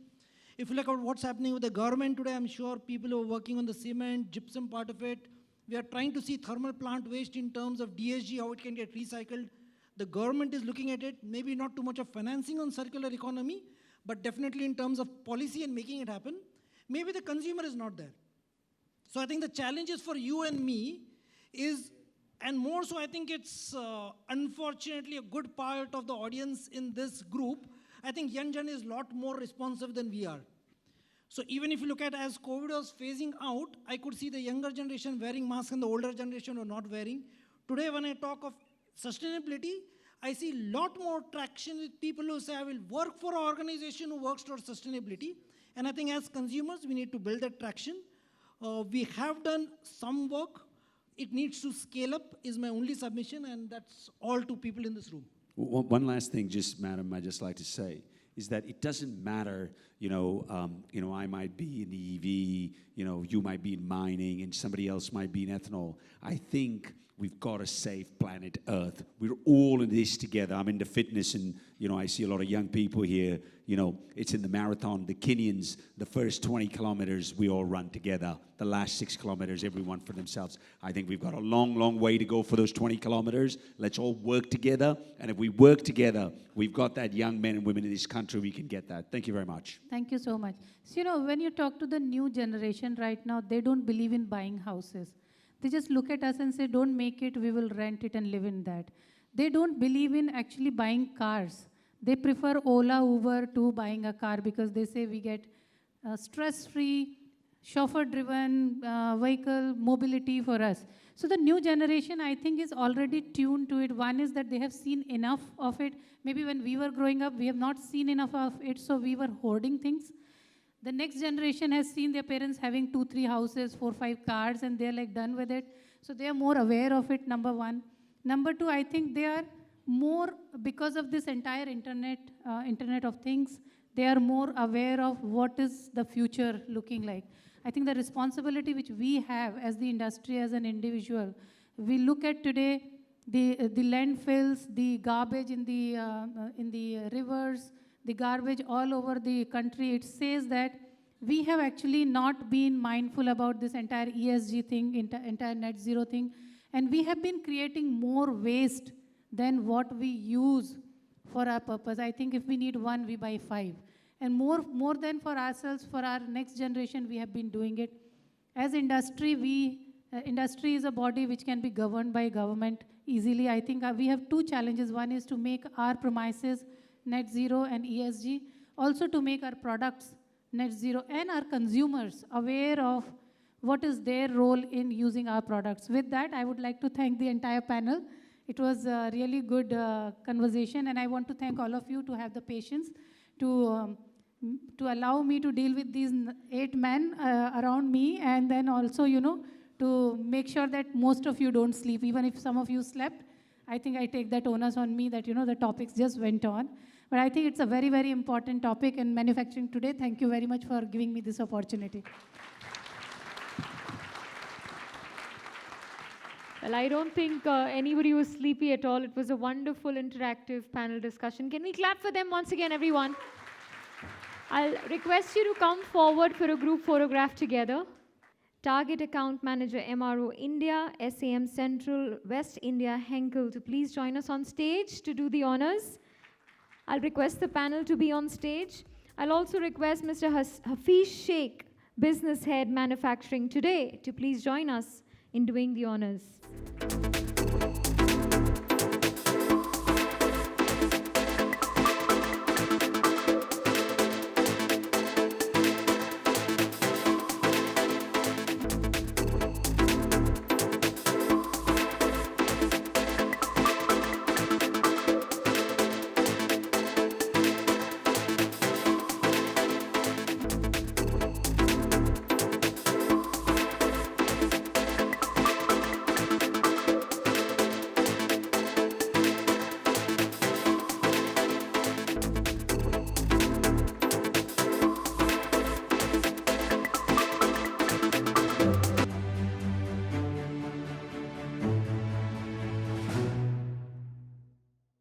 If you look at what's happening with the government today, I'm sure people who are working on the cement, gypsum part of it, we are trying to see thermal plant waste in terms of DSG, how it can get recycled. The government is looking at it, maybe not too much of financing on circular economy, but definitely in terms of policy and making it happen. Maybe the consumer is not there. So I think the challenges for you and me is, and more so I think it's unfortunately a good part of the audience in this group, I think young gen is a lot more responsive than we are. So even if you look at as COVID was phasing out, I could see the younger generation wearing masks and the older generation were not wearing. Today when I talk of sustainability, I see a lot more traction with people who say, I will work for an organization who works towards sustainability. And I think as consumers, we need to build that traction. We have done some work. It needs to scale up is my only submission, and that's all to people in this room. One last thing, just, madam, I'd just like to say, is that it doesn't matter, I might be in the EV, you might be in mining, and somebody else might be in ethanol. I think we've got to save planet Earth. We're all in this together. I'm into fitness, and, I see a lot of young people here. It's in the marathon, the Kenyans, the first 20 kilometers, we all run together. The last 6 kilometers, everyone for themselves. I think we've got a long, long way to go for those 20 kilometers. Let's all work together. And if we work together, we've got that young men and women in this country, we can get that. Thank you very much. Thank you so much. So, when you talk to the new generation right now, they don't believe in buying houses. They just look at us and say, don't make it, we will rent it and live in that. They don't believe in actually buying cars. They prefer Ola, Uber to buying a car because they say we get stress-free, chauffeur-driven vehicle mobility for us. So the new generation, I think, is already tuned to it. One is that they have seen enough of it. Maybe when we were growing up, we have not seen enough of it, so we were hoarding things. The next generation has seen their parents having 2-3 houses, 4-5 cars, and they're like done with it. So they are more aware of it, number one. Number two, I think they are more, because of this entire internet of things, they are more aware of what is the future looking like. I think the responsibility which we have as the industry, as an individual, we look at today the landfills, the garbage in the rivers, the garbage all over the country. It says that we have actually not been mindful about this entire ESG thing, entire net zero thing, and we have been creating more waste than what we use for our purpose. I think if we need one, we buy 5. And more than for ourselves, for our next generation, we have been doing it. As industry, industry is a body which can be governed by government easily. I think we have 2 challenges. One is to make our premises net zero and ESG, also to make our products net zero and our consumers aware of what is their role in using our products. With that, I would like to thank the entire panel. It was a really good conversation, and I want to thank all of you to have the patience to allow me to deal with these 8 men around me, and then also, to make sure that most of you don't sleep. Even if some of you slept, I think I take that onus on me that, the topics just went on. But I think it's a very, very important topic in manufacturing today. Thank you very much for giving me this opportunity. Well, I don't think anybody was sleepy at all. It was a wonderful interactive panel discussion. Can we clap for them once again, everyone? I'll request you to come forward for a group photograph together. Target Account Manager, MRO India, SAM Central, West India, Henkel, to please join us on stage to do the honors. I'll request the panel to be on stage. I'll also request Mr. Hafiz Sheikh, Business Head Manufacturing today, to please join us in doing the honors.